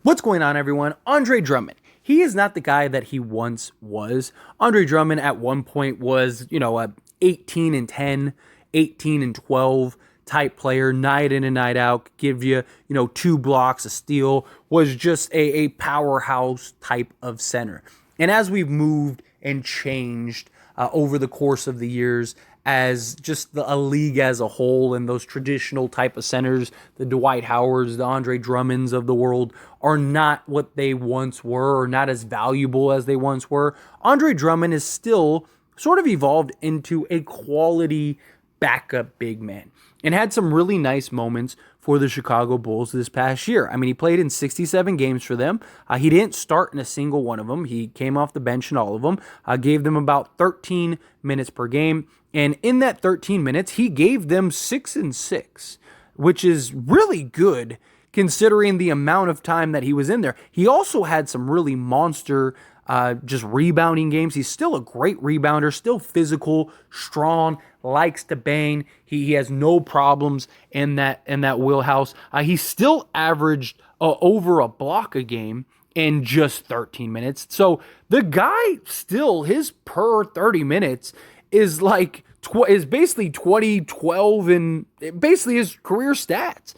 What's going on, everyone? Andre Drummond. He is not the guy that he once was. Andre Drummond at one point was, a 18 and 10, 18 and 12 type player, night in and night out, give you, 2 blocks, a steal, was just a powerhouse type of center. And as we've moved and changed over the course of the years, as just a league as a whole, and those traditional type of centers, the Dwight Howards, the Andre Drummonds of the world, are not what they once were, or not as valuable as they once were. Andre Drummond is still sort of evolved into a quality backup big man, and had some really nice moments for the Chicago Bulls this past year. I mean, he played in 67 games for them. He didn't start in a single one of them. He came off the bench in all of them. Gave them about 13 minutes per game. And in that 13 minutes, he gave them 6 and 6, which is really good considering the amount of time that he was in there. He also had some really monster just rebounding games. He's still a great rebounder, still physical, strong, likes to bang. He has no problems in that wheelhouse. He still averaged over a block a game in just 13 minutes. So the guy still, his per 30 minutes is like is basically 20, 12, and basically his career stats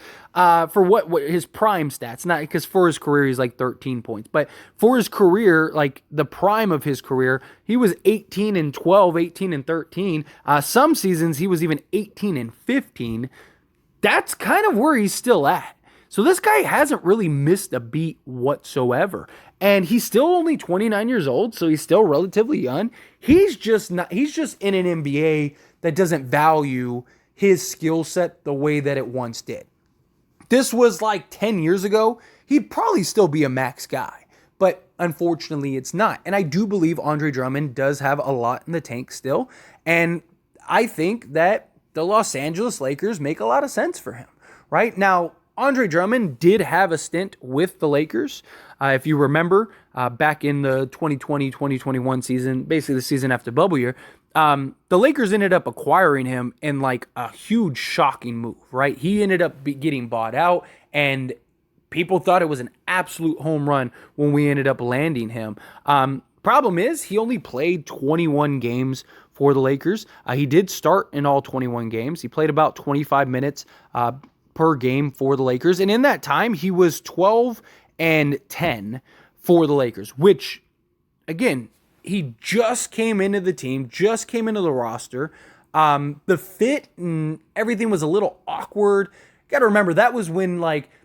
for what his prime stats. Not because for his career he's like 13 points, but for his career, like the prime of his career, he was 18 and 12, 18 and 13. Some seasons he was even 18 and 15. That's kind of where he's still at. So this guy hasn't really missed a beat whatsoever. And he's still only 29 years old, so he's still relatively young. He's just in an NBA that doesn't value his skill set the way that it once did. This was like 10 years ago, he'd probably still be a max guy. But unfortunately, it's not. And I do believe Andre Drummond does have a lot in the tank still. And I think that the Los Angeles Lakers make a lot of sense for him. Right now, Andre Drummond did have a stint with the Lakers. If you remember, back in the 2020-2021 season, basically the season after bubble year, the Lakers ended up acquiring him in like a huge, shocking move, right? He ended up getting bought out, and people thought it was an absolute home run when we ended up landing him. Problem is, he only played 21 games for the Lakers. He did start in all 21 games. He played about 25 minutes per game for the Lakers. And in that time, he was 12 and 10 for the Lakers, which, again, he just came into the team, just came into the roster. The fit and everything was a little awkward. Got to remember, that was when,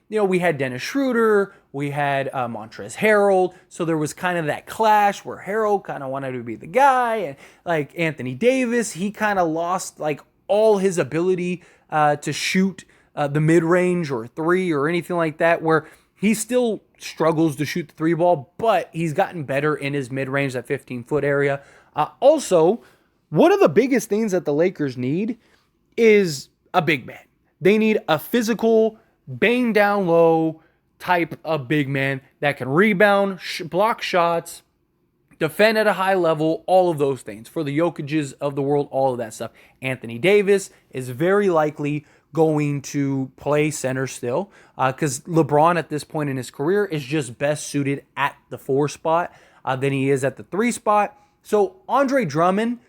we had Dennis Schroeder, we had Montrezl Harrell, so there was kind of that clash where Harrell kind of wanted to be the guy, and like Anthony Davis, he kind of lost all his ability to shoot the mid-range or three or anything like that, where he still struggles to shoot the three ball, but he's gotten better in his mid-range, that 15-foot area. Also, one of the biggest things that the Lakers need is a big man. They need a physical, bang down low type of big man that can rebound, block shots, defend at a high level, all of those things. For the Jokic's of the world, all of that stuff. Anthony Davis is very likely going to play center still because LeBron at this point in his career is just best suited at the 4 spot than he is at the 3 spot. So Andre Drummond,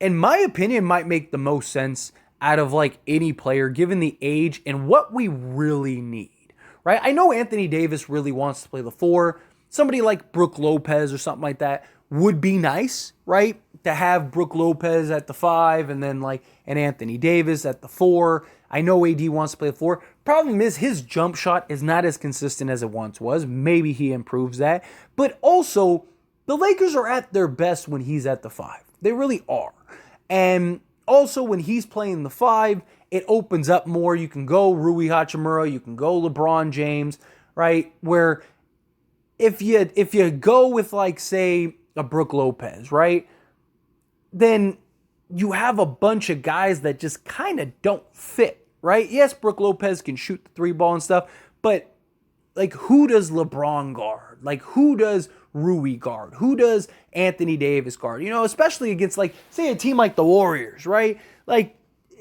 in my opinion, might make the most sense out of any player given the age and what we really need, right? I know Anthony Davis really wants to play the 4. Somebody like Brook Lopez or something like that would be nice, right? To have Brook Lopez at the 5 and then an Anthony Davis at the 4. I know AD wants to play the 4. Problem is his jump shot is not as consistent as it once was. Maybe he improves that. But also, the Lakers are at their best when he's at the 5. They really are. And also, when he's playing the 5, it opens up more. You can go Rui Hachimura. You can go LeBron James, right? Where if you go with, say, a Brook Lopez, right? Then you have a bunch of guys that just kind of don't fit, right? Yes, Brook Lopez can shoot the 3 ball and stuff, but who does LeBron guard? Who does Rui guard? Who does Anthony Davis guard? Especially against say a team like the Warriors, right?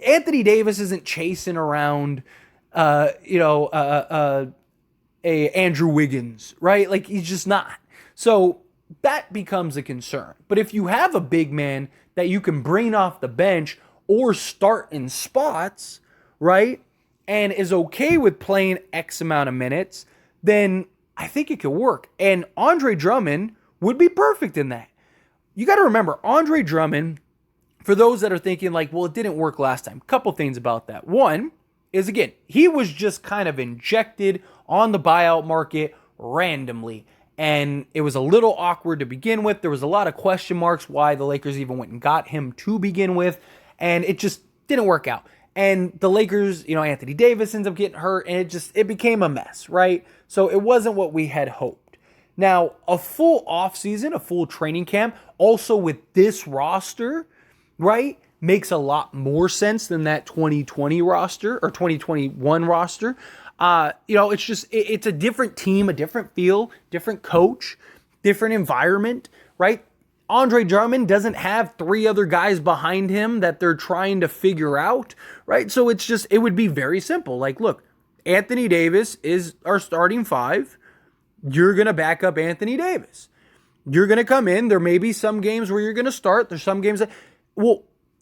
Anthony Davis isn't chasing around, a Andrew Wiggins, right? Like he's just not. So that becomes a concern. But if you have a big man that you can bring off the bench or start in spots, right? And is okay with playing X amount of minutes, then I think it could work. And Andre Drummond would be perfect in that. You got to remember, Andre Drummond, for those that are thinking like, well, it didn't work last time, couple things about that. One is, again, he was just kind of injected on the buyout market randomly. And it was a little awkward to begin with. There was a lot of question marks why the Lakers even went and got him to begin with. And it just didn't work out. And the Lakers, Anthony Davis ends up getting hurt. And it became a mess, right? So it wasn't what we had hoped. Now, a full offseason, a full training camp, also with this roster, right, makes a lot more sense than that 2020 roster or 2021 roster. It's a different team, a different feel, different coach, different environment, right? Andre Drummond doesn't have three other guys behind him that they're trying to figure out, right? So it would be very simple. Like, look, Anthony Davis is our starting five. You're going to back up Anthony Davis. You're going to come in. There may be some games where you're going to start. There's some games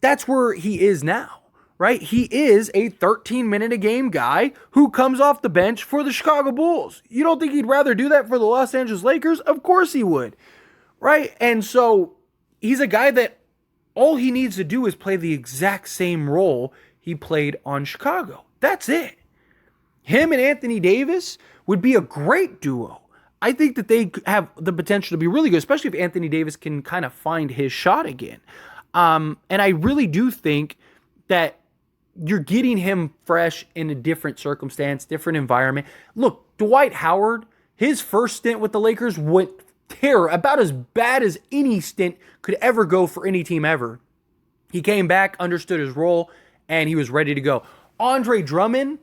that's where he is now. Right? He is a 13-minute-a-game guy who comes off the bench for the Chicago Bulls. You don't think he'd rather do that for the Los Angeles Lakers? Of course he would. Right? And so he's a guy that all he needs to do is play the exact same role he played on Chicago. That's it. Him and Anthony Davis would be a great duo. I think that they have the potential to be really good, especially if Anthony Davis can kind of find his shot again. And I really do think that you're getting him fresh in a different circumstance, different environment. Look, Dwight Howard, his first stint with the Lakers went about as bad as any stint could ever go for any team ever. He came back, understood his role, and he was ready to go. Andre Drummond,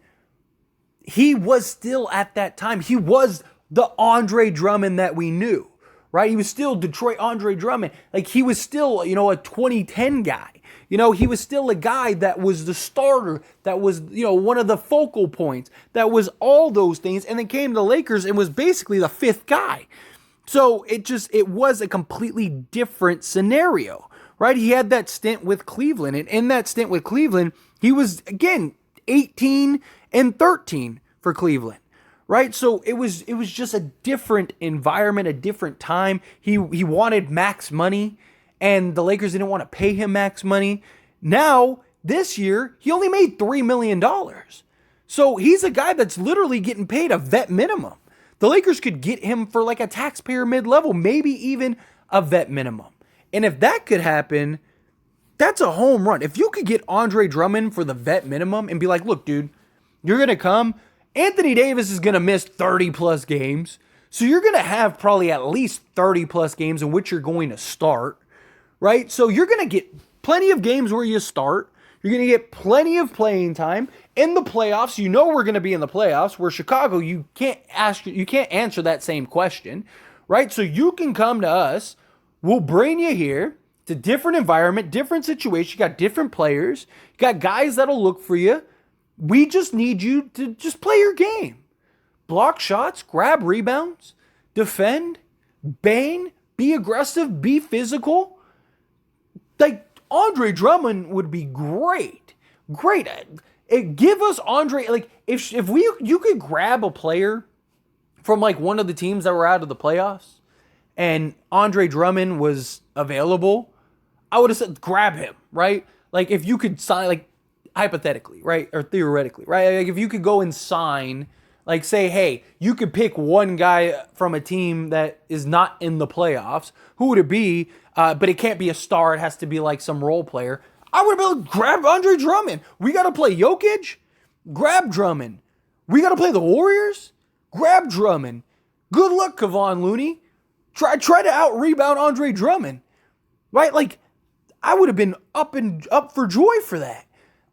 he was still at that time. He was the Andre Drummond that we knew, right? He was still Detroit Andre Drummond. Like he was still, a 2010 guy. He was still a guy that was the starter, that was, one of the focal points, that was all those things, and then came to the Lakers and was basically the fifth guy. So it was a completely different scenario, right? He had that stint with Cleveland, and in that stint with Cleveland, he was, again, 18 and 13 for Cleveland, right? So it was just a different environment, a different time. He wanted max money, and the Lakers didn't want to pay him max money. Now, this year, he only made $3 million. So he's a guy that's literally getting paid a vet minimum. The Lakers could get him for like a taxpayer mid-level, maybe even a vet minimum. And if that could happen, that's a home run. If you could get Andre Drummond for the vet minimum and be like, look, dude, you're going to come. Anthony Davis is going to miss 30-plus games. So you're going to have probably at least 30-plus games in which you're going to start. Right? So you're going to get plenty of games where you start. You're going to get plenty of playing time in the playoffs. We're going to be in the playoffs, where Chicago, you can't answer that same question, right? So you can come to us. We'll bring you here. It's a different environment, different situation. You got different players. You got guys that'll look for you. We just need you to just play your game. Block shots, grab rebounds, defend, bang, be aggressive, be physical. Like, Andre Drummond would be great. Great. Give us Andre, like, if you could grab a player from, like, one of the teams that were out of the playoffs, and Andre Drummond was available, I would have said, grab him, right? Like, if you could sign, like, hypothetically, right? Or theoretically, right? Like, if you could go and sign, like, say, hey, you could pick one guy from a team that is not in the playoffs. Who would it be? But it can't be a star. It has to be like some role player. I would have been like, grab Andre Drummond. We got to play Jokic. Grab Drummond. We got to play the Warriors. Grab Drummond. Good luck, Kevon Looney. Try to out-rebound Andre Drummond. Right? Like, I would have been up for joy for that.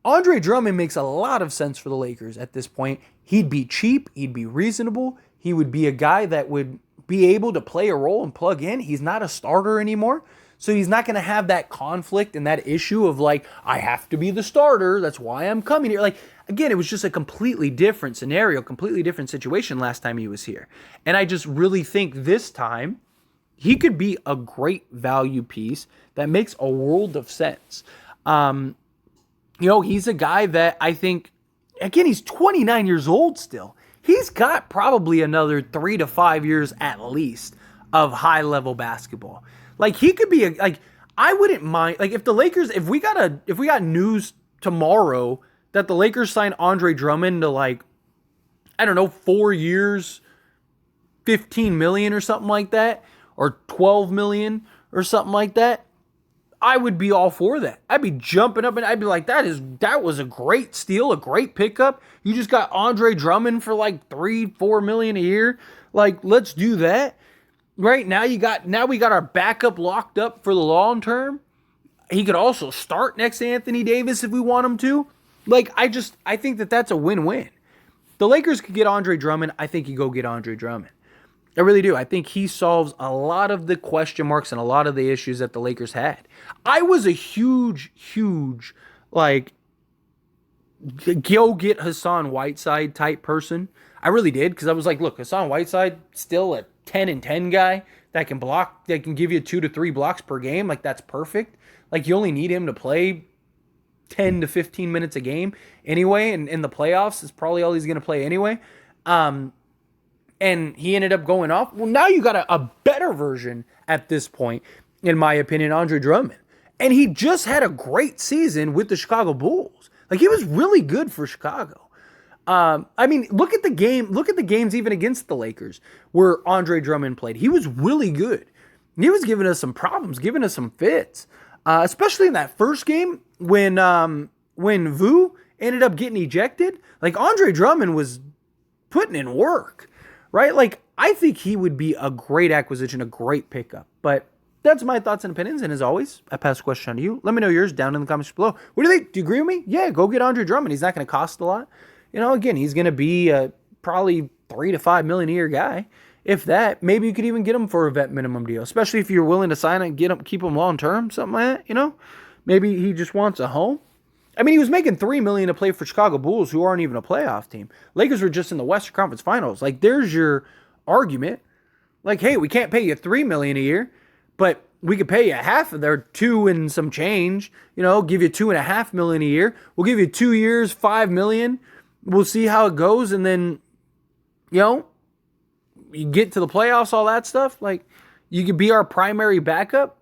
Andre Drummond makes a lot of sense for the Lakers at this point. He'd be cheap. He'd be reasonable. He would be a guy that would be able to play a role and plug in. He's not a starter anymore. So he's not going to have that conflict and that issue of like, I have to be the starter. That's why I'm coming here. Like, again, it was just a completely different scenario, completely different situation last time he was here. And I just really think this time he could be a great value piece that makes a world of sense. He's a guy that I think, again, he's 29 years old still. He's got probably another 3 to 5 years at least of high-level basketball. Like, he could be I wouldn't mind, like, if the Lakers, if we got news tomorrow that the Lakers signed Andre Drummond to, like, I don't know, 4 years, $15 million or something like that, or $12 million or something like that, I would be all for that. I'd be jumping up and I'd be like, that was a great steal, a great pickup. You just got Andre Drummond for like $3-4 million a year. Like, let's do that. Right now we got our backup locked up for the long term. He could also start next to Anthony Davis if we want him to. Like, I think that's a win-win. The Lakers could get Andre Drummond. I think you go get Andre Drummond. I really do. I think he solves a lot of the question marks and a lot of the issues that the Lakers had. I was a huge, like, go get Hassan Whiteside type person. I really did, because I was like, look, Hassan Whiteside, still a 10-10 guy that can block, that can give you 2 to 3 blocks per game. Like, that's perfect. Like, you only need him to play 10 to 15 minutes a game anyway, and in the playoffs is probably all he's going to play anyway. And he ended up going off. Well, now you got a better version at this point, in my opinion, Andre Drummond. And he just had a great season with the Chicago Bulls. Like, he was really good for Chicago. I mean, look at the games even against the Lakers where Andre Drummond played. He was really good. He was giving us some problems, giving us some fits. Especially in that first game when Vu ended up getting ejected. Like, Andre Drummond was putting in work. Right? Like, I think he would be a great acquisition, a great pickup. But that's my thoughts and opinions. And as always, I pass the question on to you. Let me know yours down in the comments below. What do you think? Do you agree with me? Yeah, go get Andre Drummond. He's not going to cost a lot. Again, he's going to be probably $3 to $5 million a year guy. If that, maybe you could even get him for a vet minimum deal, especially if you're willing to sign it and keep him long term, something like that. Maybe he just wants a home. I mean, he was making $3 million to play for Chicago Bulls, who aren't even a playoff team. Lakers were just in the Western Conference Finals. Like, there's your argument. Like, hey, we can't pay you $3 million a year, but we could pay you half of their 2 and some change. Give you $2.5 million a year. We'll give you 2 years, $5 million. We'll see how it goes, and then, you get to the playoffs, all that stuff. Like, you could be our primary backup.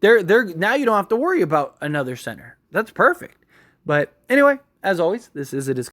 Now you don't have to worry about another center. That's perfect. But anyway, as always, this is a discussion.